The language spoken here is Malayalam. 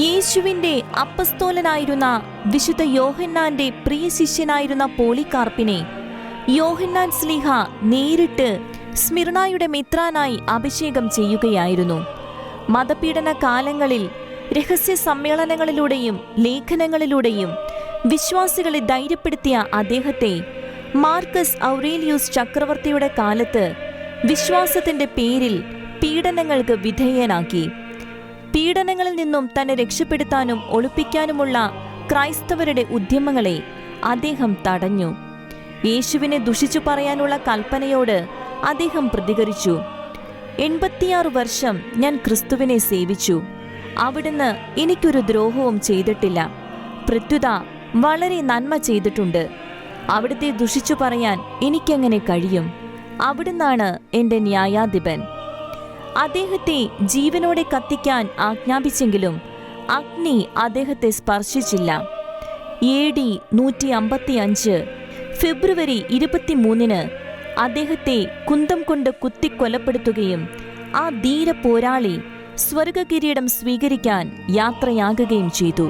യേശുവിൻ്റെ അപ്പസ്തോലനായിരുന്ന വിശുദ്ധ യോഹന്നാന്റെ പ്രിയ ശിഷ്യനായിരുന്ന പോളികാർപ്പിനെ യോഹന്നാൻ ശ്ലീഹ നേരിട്ട് സ്മിർനായുടെ മെത്രാനായി അഭിഷേകം ചെയ്യുകയായിരുന്നു. മതപീഡന കാലങ്ങളിൽ രഹസ്യ സമ്മേളനങ്ങളിലൂടെയും ലേഖനങ്ങളിലൂടെയും വിശ്വാസികളെ ധൈര്യപ്പെടുത്തിയ അദ്ദേഹത്തെ മാർക്കസ് ഔറേലിയൂസ് ചക്രവർത്തിയുടെ കാലത്ത് വിശ്വാസത്തിന്റെ പേരിൽ പീഡനങ്ങൾക്ക് വിധേയനാക്കി. പീഡനങ്ങളിൽ നിന്നും തന്നെ രക്ഷപ്പെടുത്താനും ഒളിപ്പിക്കാനുമുള്ള ക്രൈസ്തവരുടെ ഉദ്യമങ്ങളെ അദ്ദേഹം തടഞ്ഞു. യേശുവിനെ ദുഷിച്ചു പറയാനുള്ള കൽപ്പനയോട് അദ്ദേഹം പ്രതികരിച്ചു. 86 വർഷം ഞാൻ ക്രിസ്തുവിനെ സേവിച്ചു. അവിടുന്ന് എനിക്കൊരു ദ്രോഹവും ചെയ്തിട്ടില്ല. പ്രത്യുത വളരെ നന്മ ചെയ്തിട്ടുണ്ട്. അവിടുത്തെ ദുഷിച്ചു പറയാൻ എനിക്കെങ്ങനെ കഴിയും? അവിടുന്നാണ് എൻ്റെ ന്യായാധിപൻ. അദ്ദേഹത്തെ ജീവനോടെ കത്തിക്കാൻ ആജ്ഞാപിച്ചെങ്കിലും അഗ്നി അദ്ദേഹത്തെ സ്പർശിച്ചില്ല. AD 155 ഫെബ്രുവരി 23 അദ്ദേഹത്തെ കുന്തം കൊണ്ട് കുത്തിക്കൊലപ്പെടുത്തുകയും ആ ധീര പോരാളി സ്വർഗകിരീടം സ്വീകരിക്കാൻ യാത്രയാകുകയും ചെയ്തു.